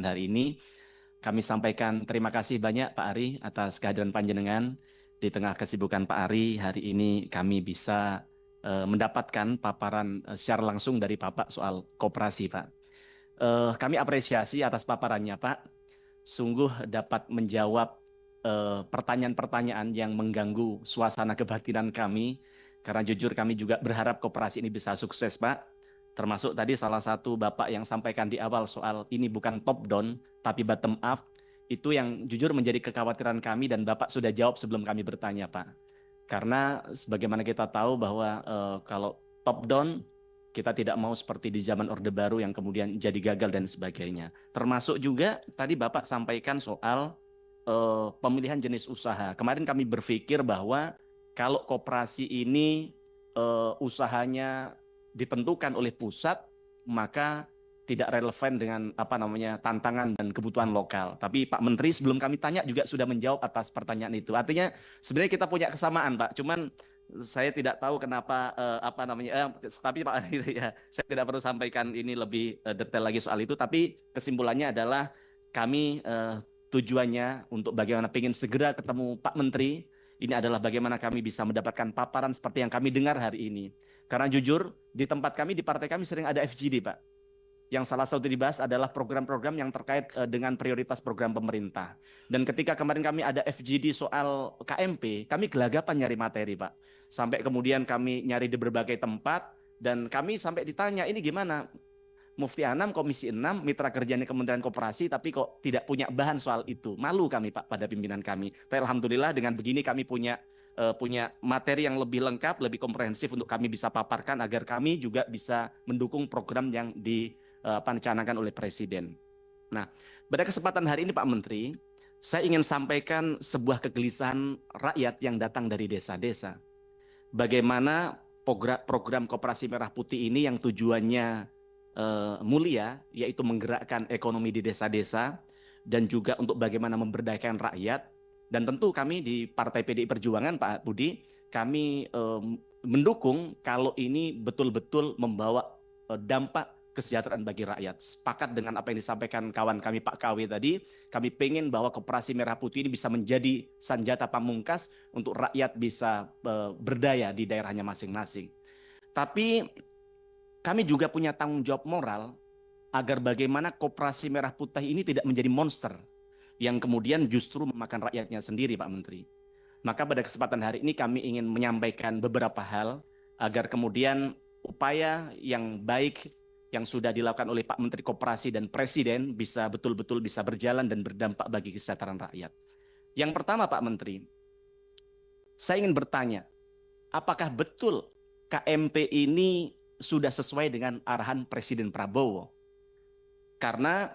hari ini. Kami sampaikan terima kasih banyak Pak Ari atas kehadiran panjenengan. Di tengah kesibukan Pak Ari, hari ini kami bisa mendapatkan paparan secara langsung dari Bapak soal koperasi, Pak. Kami apresiasi atas paparannya, Pak. Sungguh dapat menjawab pertanyaan-pertanyaan yang mengganggu suasana kebatinan kami. Karena jujur kami juga berharap koperasi ini bisa sukses, Pak. Termasuk tadi salah satu Bapak yang sampaikan di awal soal ini bukan top down, tapi bottom up. Itu yang jujur menjadi kekhawatiran kami dan Bapak sudah jawab sebelum kami bertanya, Pak. Karena sebagaimana kita tahu bahwa kalau top down, kita tidak mau seperti di zaman Orde Baru yang kemudian jadi gagal dan sebagainya. Termasuk juga tadi Bapak sampaikan soal pemilihan jenis usaha. Kemarin kami berpikir bahwa kalau koperasi ini usahanya ditentukan oleh pusat, maka tidak relevan dengan tantangan dan kebutuhan lokal. Tapi Pak Menteri sebelum kami tanya juga sudah menjawab atas pertanyaan itu. Artinya sebenarnya kita punya kesamaan, Pak. Cuman saya tidak tahu kenapa tapi Pak ya, saya tidak perlu sampaikan ini lebih detail lagi soal itu. Tapi kesimpulannya adalah kami tujuannya untuk bagaimana ingin segera ketemu Pak Menteri. Ini adalah bagaimana kami bisa mendapatkan paparan seperti yang kami dengar hari ini. Karena jujur, di tempat kami, di partai kami sering ada FGD, Pak. Yang salah satu dibahas adalah program-program yang terkait dengan prioritas program pemerintah. Dan ketika kemarin kami ada FGD soal KMP, kami gelagapan nyari materi, Pak. Sampai kemudian kami nyari di berbagai tempat, dan kami sampai ditanya, ini gimana? Mufti Anam, Komisi 6, mitra kerjanya Kementerian Koperasi, tapi kok tidak punya bahan soal itu. Malu kami, Pak, pada pimpinan kami. Tapi alhamdulillah dengan begini kami punya materi yang lebih lengkap, lebih komprehensif untuk kami bisa paparkan agar kami juga bisa mendukung program yang dicanangkan oleh Presiden. Nah, pada kesempatan hari ini Pak Menteri, saya ingin sampaikan sebuah kegelisahan rakyat yang datang dari desa-desa. Bagaimana program Koperasi Merah Putih ini yang tujuannya mulia, yaitu menggerakkan ekonomi di desa-desa dan juga untuk bagaimana memberdayakan rakyat. Dan tentu kami di Partai PDI Perjuangan, Pak Budi, kami mendukung kalau ini betul-betul membawa dampak kesejahteraan bagi rakyat. Sepakat dengan apa yang disampaikan kawan kami Pak KW tadi, kami pengen bahwa Koperasi Merah Putih ini bisa menjadi senjata pamungkas untuk rakyat bisa berdaya di daerahnya masing-masing. Tapi kami juga punya tanggung jawab moral agar bagaimana Koperasi Merah Putih ini tidak menjadi monster yang kemudian justru memakan rakyatnya sendiri, Pak Menteri. Maka pada kesempatan hari ini kami ingin menyampaikan beberapa hal agar kemudian upaya yang baik yang sudah dilakukan oleh Pak Menteri Koperasi dan Presiden bisa betul-betul bisa berjalan dan berdampak bagi kesejahteraan rakyat. Yang pertama, Pak Menteri, saya ingin bertanya, apakah betul KMP ini sudah sesuai dengan arahan Presiden Prabowo? Karena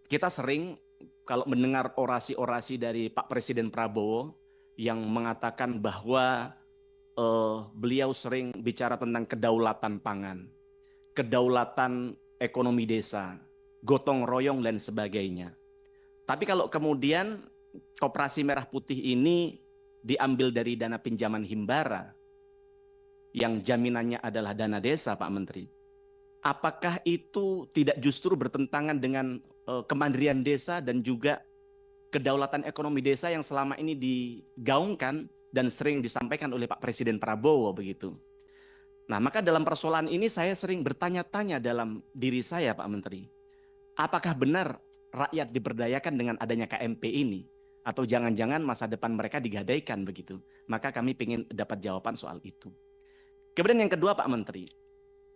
kita sering kalau mendengar orasi-orasi dari Pak Presiden Prabowo yang mengatakan bahwa beliau sering bicara tentang kedaulatan pangan, kedaulatan ekonomi desa, gotong royong dan sebagainya. Tapi kalau kemudian Koperasi Merah Putih ini diambil dari dana pinjaman Himbara, yang jaminannya adalah dana desa, Pak Menteri. Apakah itu tidak justru bertentangan dengan kemandirian desa dan juga kedaulatan ekonomi desa yang selama ini digaungkan dan sering disampaikan oleh Pak Presiden Prabowo begitu? Nah, maka dalam persoalan ini saya sering bertanya-tanya dalam diri saya, Pak Menteri. Apakah benar rakyat diberdayakan dengan adanya KMP ini? Atau jangan-jangan masa depan mereka digadaikan begitu? Maka kami ingin dapat jawaban soal itu. Kemudian yang kedua, Pak Menteri,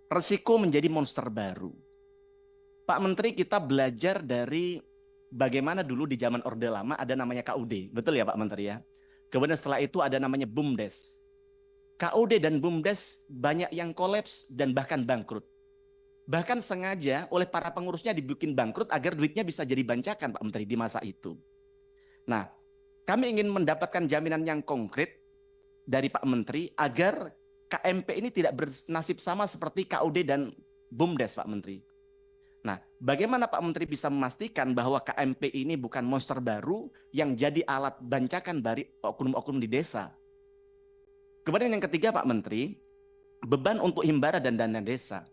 resiko menjadi monster baru. Pak Menteri, kita belajar dari bagaimana dulu di zaman Orde Lama ada namanya KUD, betul ya Pak Menteri ya? Kemudian setelah itu ada namanya BUMDes. KUD dan BUMDes banyak yang kolaps dan bahkan bangkrut. Bahkan sengaja oleh para pengurusnya dibikin bangkrut agar duitnya bisa jadi bancakan Pak Menteri di masa itu. Nah, kami ingin mendapatkan jaminan yang konkret dari Pak Menteri agar KMP ini tidak bernasib sama seperti KUD dan BUMDes, Pak Menteri. Nah, bagaimana Pak Menteri bisa memastikan bahwa KMP ini bukan monster baru yang jadi alat bancakan dari oknum-oknum di desa? Kemudian yang ketiga, Pak Menteri, beban untuk Himbara dan dana desa.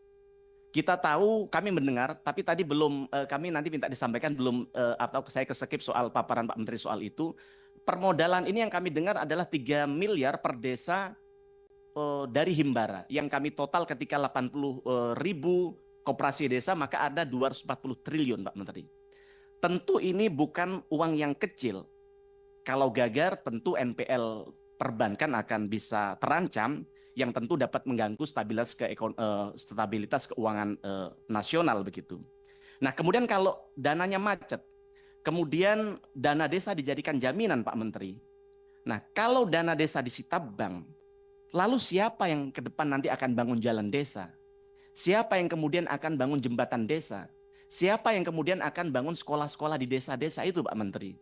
Kita tahu, kami mendengar, tapi tadi belum, kami nanti minta disampaikan, belum, atau saya keskip soal paparan Pak Menteri soal itu. Permodalan ini yang kami dengar adalah 3 miliar per desa dari Himbara. Yang kami total ketika 80 ribu koperasi desa, maka ada 240 triliun Pak Menteri. Tentu ini bukan uang yang kecil. Kalau gagal, tentu NPL perbankan akan bisa terancam, yang tentu dapat mengganggu stabilitas keuangan nasional begitu. Nah, kemudian kalau dananya macet, kemudian dana desa dijadikan jaminan Pak Menteri. Nah, kalau dana desa disita bank, lalu siapa yang ke depan nanti akan bangun jalan desa? Siapa yang kemudian akan bangun jembatan desa? Siapa yang kemudian akan bangun sekolah-sekolah di desa-desa itu Pak Menteri?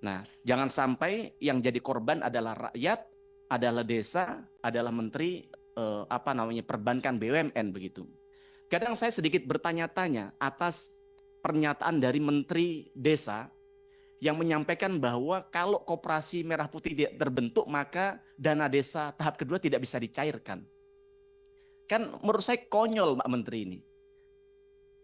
Nah, jangan sampai yang jadi korban adalah rakyat, adalah desa, adalah menteri perbankan BUMN begitu. Kadang saya sedikit bertanya-tanya atas pernyataan dari Menteri Desa yang menyampaikan bahwa kalau koperasi merah putih tidak terbentuk maka dana desa tahap kedua tidak bisa dicairkan. Kan menurut saya konyol Pak Menteri ini.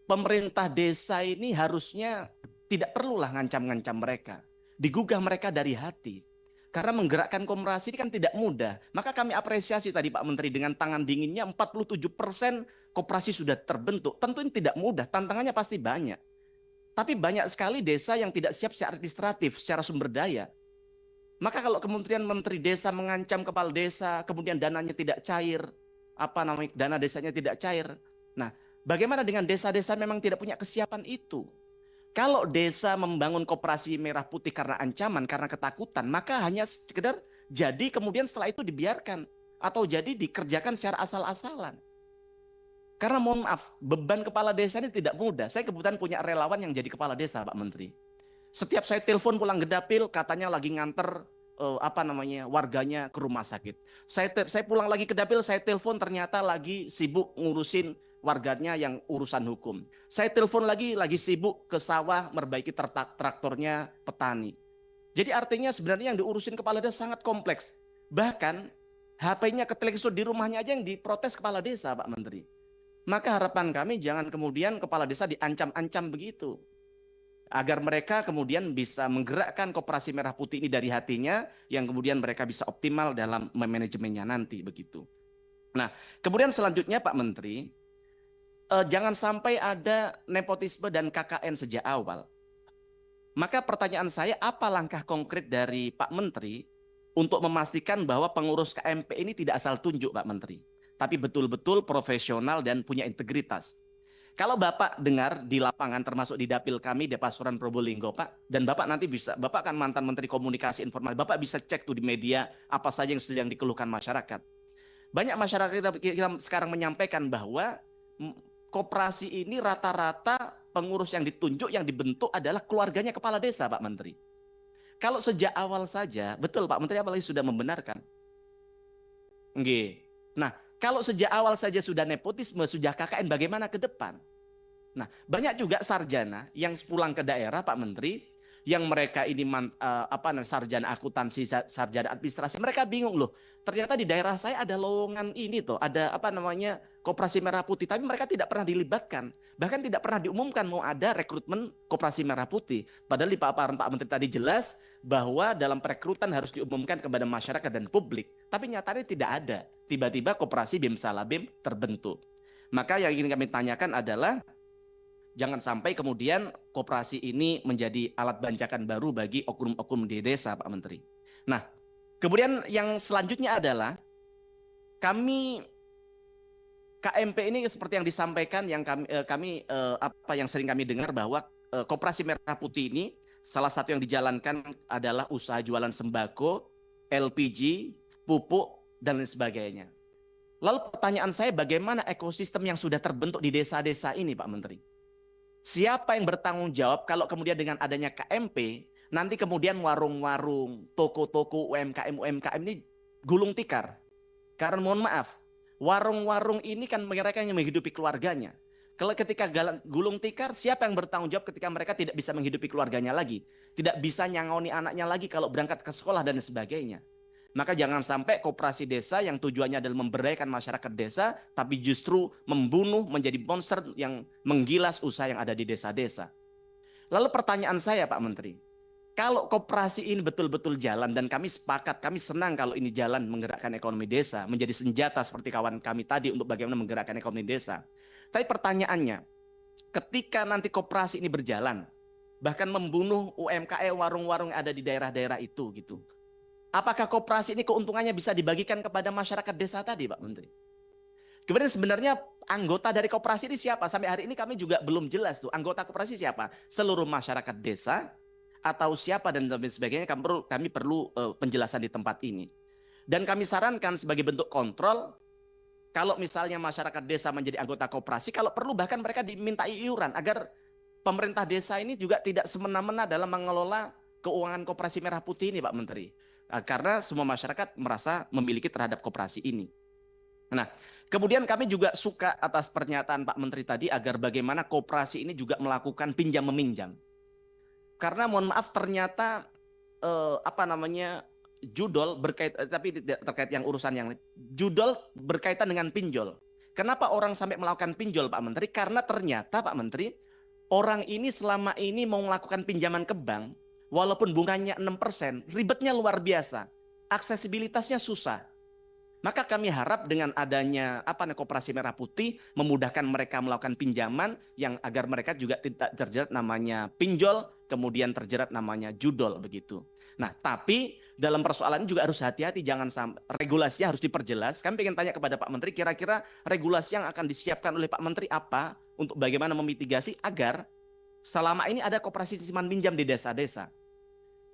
Pemerintah desa ini harusnya tidak perlulah ngancam-ngancam mereka. Digugah mereka dari hati. Karena menggerakkan koperasi ini kan tidak mudah. Maka kami apresiasi tadi Pak Menteri dengan tangan dinginnya 47% koperasi sudah terbentuk. Tentu ini tidak mudah, tantangannya pasti banyak. Tapi banyak sekali desa yang tidak siap secara administratif, secara sumber daya. Maka kalau kementerian menteri desa mengancam kepala desa, kemudian dananya tidak cair, dana desanya tidak cair. Nah, bagaimana dengan desa-desa memang tidak punya kesiapan itu? Kalau desa membangun koperasi merah putih karena ancaman, karena ketakutan, maka hanya sekedar jadi kemudian setelah itu dibiarkan. Atau jadi dikerjakan secara asal-asalan. Karena mohon maaf, beban kepala desa ini tidak mudah. Saya kebetulan punya relawan yang jadi kepala desa Pak Menteri. Setiap saya telepon pulang ke dapil, katanya lagi nganter warganya ke rumah sakit. Saya pulang lagi ke dapil, saya telepon ternyata lagi sibuk ngurusin warganya yang urusan hukum. Saya telepon lagi sibuk ke sawah memperbaiki traktornya petani. Jadi artinya sebenarnya yang diurusin kepala desa sangat kompleks. Bahkan HP-nya ketelekso di rumahnya aja yang diprotes kepala desa Pak Menteri. Maka harapan kami jangan kemudian kepala desa diancam-ancam begitu. Agar mereka kemudian bisa menggerakkan koperasi merah putih ini dari hatinya, yang kemudian mereka bisa optimal dalam manajemennya nanti begitu. Nah, kemudian selanjutnya Pak Menteri, jangan sampai ada nepotisme dan KKN sejak awal. Maka pertanyaan saya, apa langkah konkret dari Pak Menteri untuk memastikan bahwa pengurus KMP ini tidak asal tunjuk Pak Menteri, tapi betul-betul profesional dan punya integritas. Kalau Bapak dengar di lapangan, termasuk di dapil kami di Pasuruan Probolinggo Pak, dan Bapak nanti Bapak kan mantan Menteri Komunikasi Informasi, Bapak bisa cek tuh di media apa saja yang sedang dikeluhkan masyarakat. Banyak masyarakat kita sekarang menyampaikan bahwa koperasi ini rata-rata pengurus yang ditunjuk, yang dibentuk adalah keluarganya kepala desa Pak Menteri. Kalau sejak awal saja, betul Pak Menteri apalagi sudah membenarkan. Nggih. Nah, kalau sejak awal saja sudah nepotisme, sudah KKN, bagaimana ke depan? Nah, banyak juga sarjana yang pulang ke daerah, Pak Menteri, yang mereka ini sarjana akuntansi, sarjana administrasi, mereka bingung loh. Ternyata di daerah saya ada lowongan ini tuh, ada koperasi merah putih, tapi mereka tidak pernah dilibatkan. Bahkan tidak pernah diumumkan mau ada rekrutmen koperasi merah putih. Padahal di paparan Pak Menteri tadi jelas bahwa dalam perekrutan harus diumumkan kepada masyarakat dan publik. Tapi nyatanya tidak ada. Tiba-tiba koperasi BIM Salabim terbentuk. Maka yang ingin kami tanyakan adalah jangan sampai kemudian koperasi ini menjadi alat bancakan baru bagi oknum-oknum di desa, Pak Menteri. Nah, kemudian yang selanjutnya adalah kami KMP ini seperti yang disampaikan yang yang sering kami dengar bahwa koperasi merah putih ini salah satu yang dijalankan adalah usaha jualan sembako, LPG, pupuk dan lain sebagainya. Lalu pertanyaan saya, bagaimana ekosistem yang sudah terbentuk di desa-desa ini, Pak Menteri? Siapa yang bertanggung jawab kalau kemudian dengan adanya KMP, nanti kemudian warung-warung, toko-toko, UMKM ini gulung tikar? Karena mohon maaf, warung-warung ini kan mereka yang menghidupi keluarganya. Kalau ketika gulung tikar, siapa yang bertanggung jawab ketika mereka tidak bisa menghidupi keluarganya lagi? Tidak bisa nyangoni anaknya lagi kalau berangkat ke sekolah dan sebagainya. Maka jangan sampai koperasi desa yang tujuannya adalah memberdayakan masyarakat desa, tapi justru membunuh, menjadi monster yang menggilas usaha yang ada di desa-desa. Lalu pertanyaan saya Pak Menteri, kalau koperasi ini betul-betul jalan dan kami sepakat, kami senang kalau ini jalan menggerakkan ekonomi desa, menjadi senjata seperti kawan kami tadi untuk bagaimana menggerakkan ekonomi desa. Tapi pertanyaannya, ketika nanti koperasi ini berjalan, bahkan membunuh UMKM warung-warung yang ada di daerah-daerah itu gitu. Apakah koperasi ini keuntungannya bisa dibagikan kepada masyarakat desa tadi, Pak Menteri? Kemudian sebenarnya anggota dari koperasi ini siapa? Sampai hari ini kami juga belum jelas tuh. Anggota koperasi siapa? Seluruh masyarakat desa atau siapa dan sebagainya, kami perlu penjelasan di tempat ini. Dan kami sarankan sebagai bentuk kontrol, kalau misalnya masyarakat desa menjadi anggota koperasi, kalau perlu bahkan mereka dimintai iuran agar pemerintah desa ini juga tidak semena-mena dalam mengelola keuangan koperasi merah putih ini, Pak Menteri. Karena semua masyarakat merasa memiliki terhadap koperasi ini. Nah, kemudian kami juga suka atas pernyataan Pak Menteri tadi agar bagaimana koperasi ini juga melakukan pinjam meminjam. Karena mohon maaf ternyata judol berkaitan, tapi tidak terkait yang urusan yang judol berkaitan dengan pinjol. Kenapa orang sampai melakukan pinjol, Pak Menteri? Karena ternyata Pak Menteri, orang ini selama ini mau melakukan pinjaman ke bank, walaupun bunganya 6%, ribetnya luar biasa. Aksesibilitasnya susah. Maka kami harap dengan adanya koperasi merah putih memudahkan mereka melakukan pinjaman yang agar mereka juga tidak terjerat namanya pinjol, kemudian terjerat namanya judol begitu. Nah, tapi dalam persoalan ini juga harus hati-hati, jangan sampai regulasinya harus diperjelas. Kami ingin tanya kepada Pak Menteri, kira-kira regulasi yang akan disiapkan oleh Pak Menteri apa untuk bagaimana memitigasi agar selama ini ada koperasi simpan pinjam di desa-desa.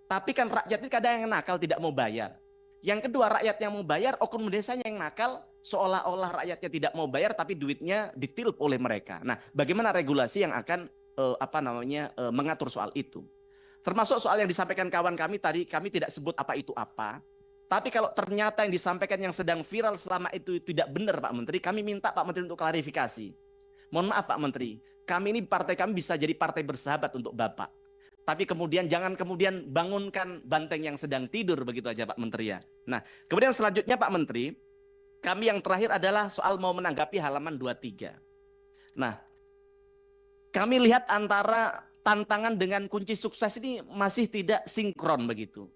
Tapi kan rakyat ini kadang yang nakal tidak mau bayar. Yang kedua, rakyat yang mau bayar, oknum desanya yang nakal, seolah-olah rakyatnya tidak mau bayar tapi duitnya ditilep oleh mereka. Nah, bagaimana regulasi yang akan mengatur soal itu? Termasuk soal yang disampaikan kawan kami tadi, kami tidak sebut apa itu apa. Tapi kalau ternyata yang disampaikan yang sedang viral selama itu tidak benar Pak Menteri, kami minta Pak Menteri untuk klarifikasi. Mohon maaf Pak Menteri, kami ini partai kami bisa jadi partai bersahabat untuk Bapak. Tapi kemudian jangan kemudian bangunkan banteng yang sedang tidur begitu aja Pak Menteri ya. Nah, kemudian selanjutnya Pak Menteri, kami yang terakhir adalah soal mau menanggapi halaman 23. Nah, kami lihat antara tantangan dengan kunci sukses ini masih tidak sinkron begitu.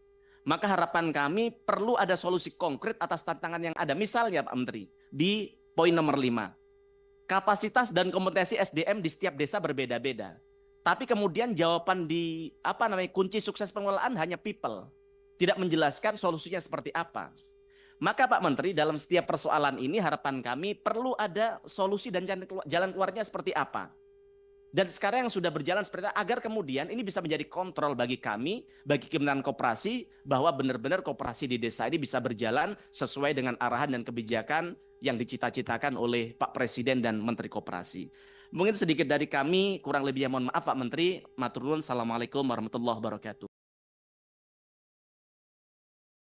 Maka harapan kami perlu ada solusi konkret atas tantangan yang ada. Misalnya Pak Menteri, di poin nomor 5. Kapasitas dan kompetensi SDM di setiap desa berbeda-beda. Tapi kemudian jawaban di kunci sukses pengelolaan hanya people. Tidak menjelaskan solusinya seperti apa. Maka Pak Menteri, dalam setiap persoalan ini harapan kami perlu ada solusi dan jalan keluarnya seperti apa. Dan sekarang yang sudah berjalan seperti itu, agar kemudian ini bisa menjadi kontrol bagi kami, bagi Kementerian Koperasi, bahwa benar-benar koperasi di desa ini bisa berjalan sesuai dengan arahan dan kebijakan yang dicita-citakan oleh Pak Presiden dan Menteri Koperasi. Mungkin sedikit dari kami, kurang lebihnya mohon maaf Pak Menteri. Matur nuwun, assalamualaikum warahmatullahi wabarakatuh.